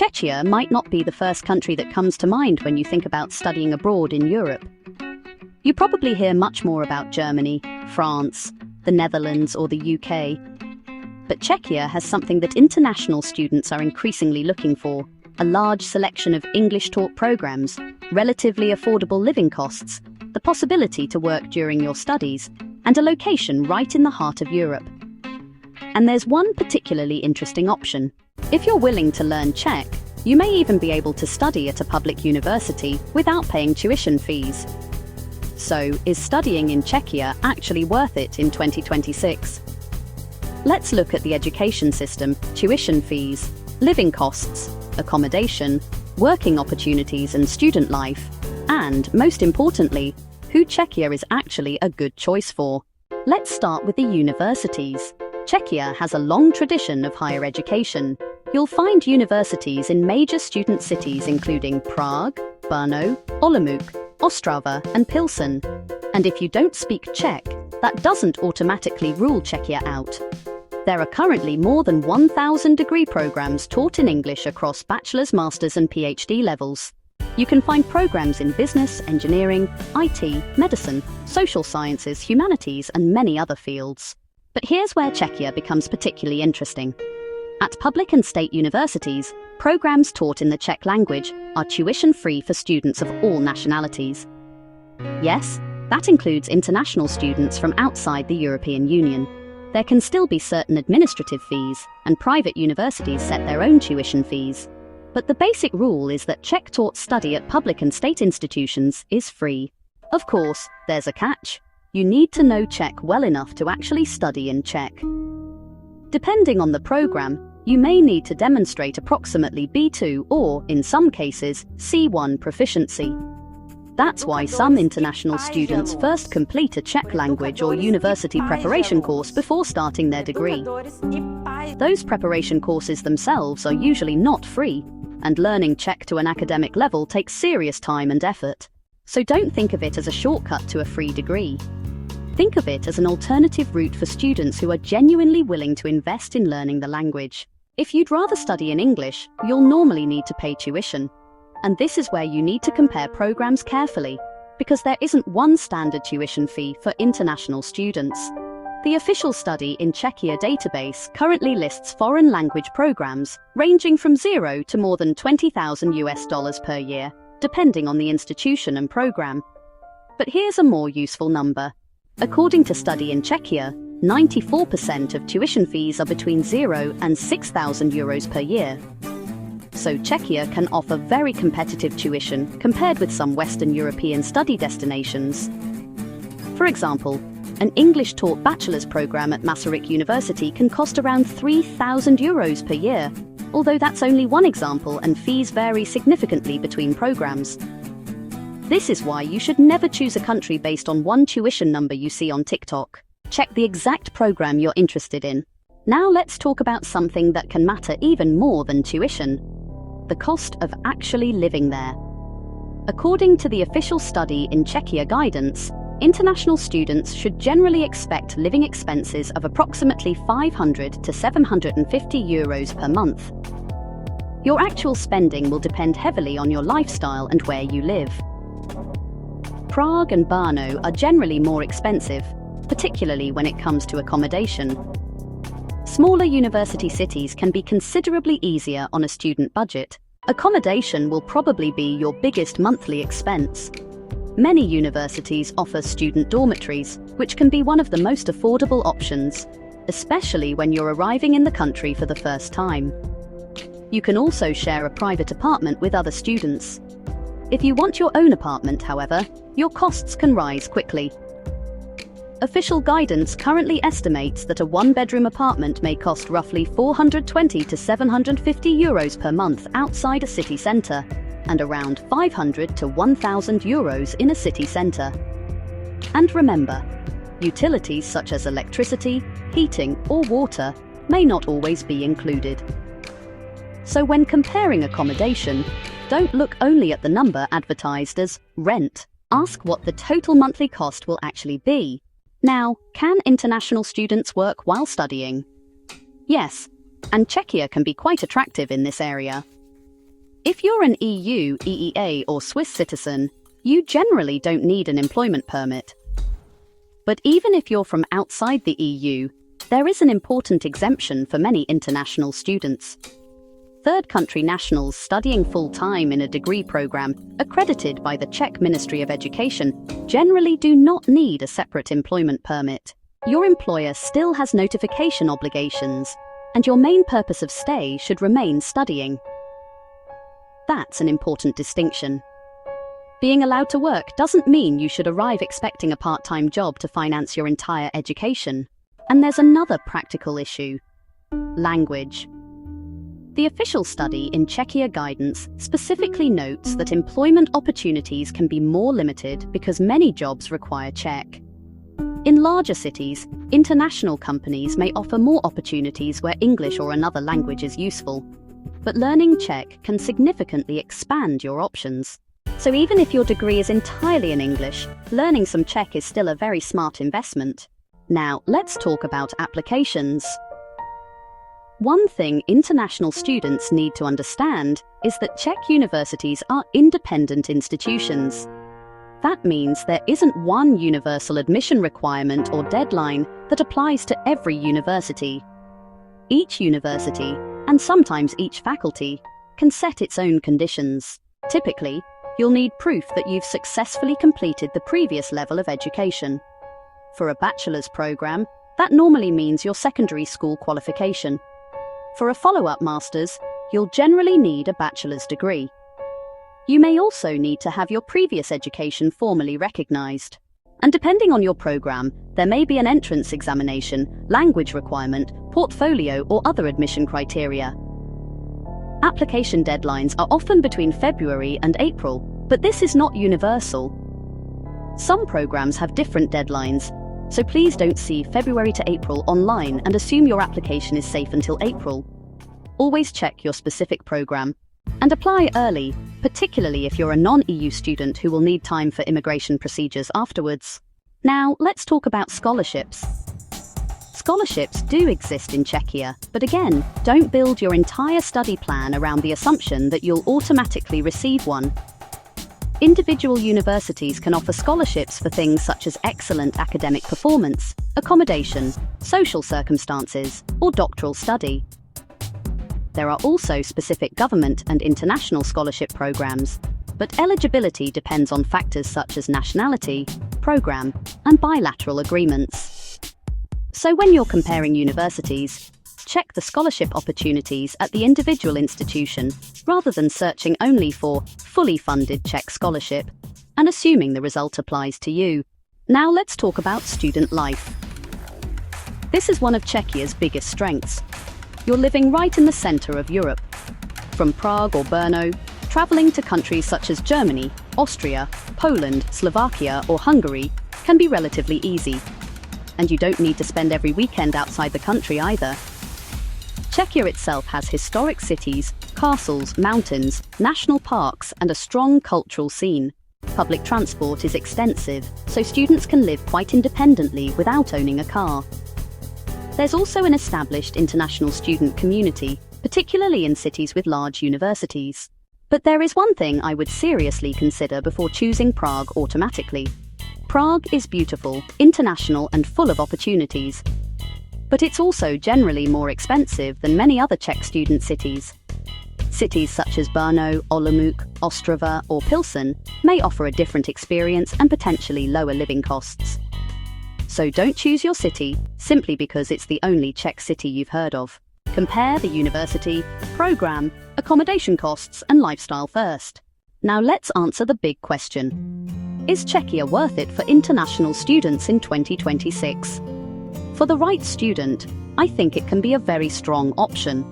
Czechia might not be the first country that comes to mind when you think about studying abroad in Europe. You probably hear much more about Germany, France, the Netherlands, or the UK. But Czechia has something that international students are increasingly looking for: a large selection of English-taught programs, relatively affordable living costs, the possibility to work during your studies, and a location right in the heart of Europe. And there's one particularly interesting option. If you're willing to learn Czech, you may even be able to study at a public university without paying tuition fees. So, is studying in Czechia actually worth it in 2026? Let's look at the education system, tuition fees, living costs, accommodation, working opportunities and student life, and, most importantly, who Czechia is actually a good choice for. Let's start with the universities. Czechia has a long tradition of higher education. You'll find universities in major student cities including Prague, Brno, Olomouc, Ostrava, and Pilsen. And if you don't speak Czech, that doesn't automatically rule Czechia out. There are currently more than 1,000 degree programs taught in English across bachelor's, master's, and PhD levels. You can find programs in business, engineering, IT, medicine, social sciences, humanities, and many other fields. But here's where Czechia becomes particularly interesting. At public and state universities, programs taught in the Czech language are tuition-free for students of all nationalities. Yes, that includes international students from outside the European Union. There can still be certain administrative fees, and private universities set their own tuition fees. But the basic rule is that Czech-taught study at public and state institutions is free. Of course, there's a catch. You need to know Czech well enough to actually study in Czech. Depending on the program, you may need to demonstrate approximately B2 or, in some cases, C1 proficiency. That's why some international students first complete a Czech language or university preparation course before starting their degree. Those preparation courses themselves are usually not free, and learning Czech to an academic level takes serious time and effort. So don't think of it as a shortcut to a free degree. Think of it as an alternative route for students who are genuinely willing to invest in learning the language. If you'd rather study in English, you'll normally need to pay tuition. And this is where you need to compare programs carefully, because there isn't one standard tuition fee for international students. The official Study in Czechia database currently lists foreign language programs ranging from $0 to more than $20,000 per year, depending on the institution and program. But here's a more useful number. According to Study in Czechia, 94% of tuition fees are between €0 and €6,000 per year. So Czechia can offer very competitive tuition compared with some Western European study destinations. For example, an English-taught bachelor's program at Masaryk University can cost around €3,000 per year, although that's only one example and fees vary significantly between programs. This is why you should never choose a country based on one tuition number you see on TikTok. Check the exact program you're interested in. Now let's talk about something that can matter even more than tuition: the cost of actually living there. According to the official Study in Czechia guidance, international students should generally expect living expenses of approximately €500 to €750 per month. Your actual spending will depend heavily on your lifestyle and where you live. Prague and Brno are generally more expensive, particularly when it comes to accommodation. Smaller university cities can be considerably easier on a student budget. Accommodation will probably be your biggest monthly expense. Many universities offer student dormitories, which can be one of the most affordable options, especially when you're arriving in the country for the first time. You can also share a private apartment with other students. If you want your own apartment, however, your costs can rise quickly. Official guidance currently estimates that a one-bedroom apartment may cost roughly €420 to €750 per month outside a city centre, and around €500 to €1,000 in a city centre. And remember, utilities such as electricity, heating, or water may not always be included. So when comparing accommodation, don't look only at the number advertised as rent. Ask what the total monthly cost will actually be. Now, can international students work while studying? Yes, and Czechia can be quite attractive in this area. If you're an EU, EEA, or Swiss citizen, you generally don't need an employment permit. But even if you're from outside the EU, there is an important exemption for many international students. Third country nationals studying full-time in a degree program accredited by the Czech Ministry of Education generally do not need a separate employment permit. Your employer still has notification obligations, and your main purpose of stay should remain studying. That's an important distinction. Being allowed to work doesn't mean you should arrive expecting a part-time job to finance your entire education. And there's another practical issue: language. The official study in Czechia guidance specifically notes that employment opportunities can be more limited because many jobs require Czech. In larger cities, international companies may offer more opportunities where English or another language is useful. But learning Czech can significantly expand your options. So even if your degree is entirely in English, learning some Czech is still a very smart investment. Now, let's talk about applications. One thing international students need to understand is that Czech universities are independent institutions. That means there isn't one universal admission requirement or deadline that applies to every university. Each university, and sometimes each faculty, can set its own conditions. Typically, you'll need proof that you've successfully completed the previous level of education. For a bachelor's program, that normally means your secondary school qualification. For a follow-up master's, you'll generally need a bachelor's degree. You may also need to have your previous education formally recognized. And depending on your program, there may be an entrance examination, language requirement, portfolio, or other admission criteria. Application deadlines are often between February and April, but this is not universal. Some programs have different deadlines, so please don't see February to April online and assume your application is safe until April. Always check your specific program and apply early, particularly if you're a non-EU student who will need time for immigration procedures afterwards. Now, let's talk about scholarships. Scholarships do exist in Czechia, but again, don't build your entire study plan around the assumption that you'll automatically receive one. Individual universities can offer scholarships for things such as excellent academic performance, accommodation, social circumstances, or doctoral study. There are also specific government and international scholarship programs, but eligibility depends on factors such as nationality, program, and bilateral agreements. So when you're comparing universities, check the scholarship opportunities at the individual institution rather than searching only for fully funded Czech scholarship and assuming the result applies to you. Now let's talk about student life. This is one of Czechia's biggest strengths. You're living right in the center of Europe. From Prague or Brno, traveling to countries such as Germany, Austria, Poland, Slovakia, or Hungary can be relatively easy. And you don't need to spend every weekend outside the country either. Czechia itself has historic cities, castles, mountains, national parks, and a strong cultural scene. Public transport is extensive, so students can live quite independently without owning a car. There's also an established international student community, particularly in cities with large universities. But there is one thing I would seriously consider before choosing Prague automatically. Prague is beautiful, international, and full of opportunities. But it's also generally more expensive than many other Czech student cities. Cities such as Brno, Olomouc, Ostrava, or Pilsen may offer a different experience and potentially lower living costs. So don't choose your city simply because it's the only Czech city you've heard of. Compare the university, program, accommodation costs, and lifestyle first. Now let's answer the big question. Is Czechia worth it for international students in 2026? For the right student, I think it can be a very strong option.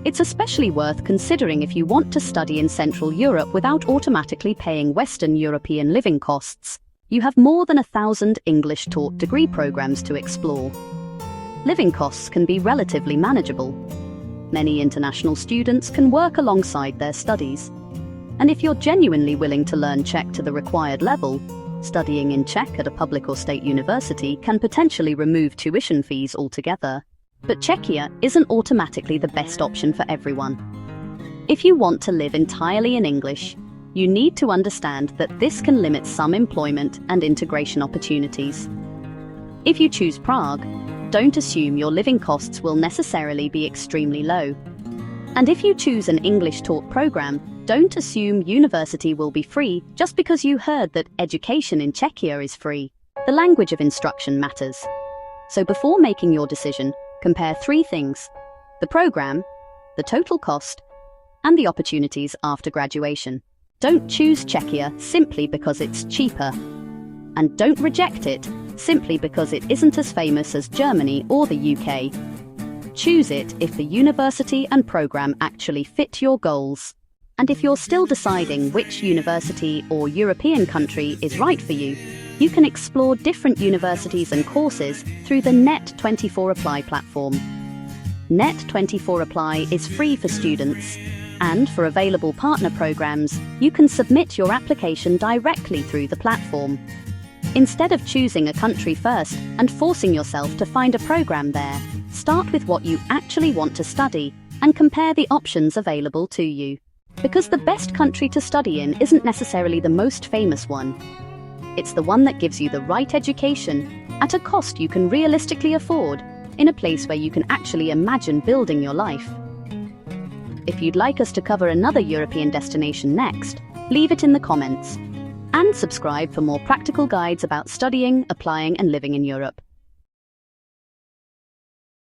It's especially worth considering if you want to study in Central Europe without automatically paying Western European living costs. You have more than 1,000 English-taught degree programs to explore. Living costs can be relatively manageable. Many international students can work alongside their studies. And if you're genuinely willing to learn Czech to the required level, studying in Czech at a public or state university can potentially remove tuition fees altogether. But Czechia isn't automatically the best option for everyone. If you want to live entirely in English, you need to understand that this can limit some employment and integration opportunities. If you choose Prague, don't assume your living costs will necessarily be extremely low. And if you choose an English-taught program, don't assume university will be free just because you heard that education in Czechia is free. The language of instruction matters. So before making your decision, compare 3 things: the program, the total cost, and the opportunities after graduation. Don't choose Czechia simply because it's cheaper. And don't reject it simply because it isn't as famous as Germany or the UK. Choose it if the university and program actually fit your goals. And if you're still deciding which university or European country is right for you, you can explore different universities and courses through the NET24Apply platform. NET24Apply is free for students, and for available partner programs, you can submit your application directly through the platform. Instead of choosing a country first and forcing yourself to find a program there, start with what you actually want to study and compare the options available to you. Because the best country to study in isn't necessarily the most famous one. It's the one that gives you the right education at a cost you can realistically afford, in a place where you can actually imagine building your life. If you'd like us to cover another European destination next, leave it in the comments. And subscribe for more practical guides about studying, applying, and living in Europe.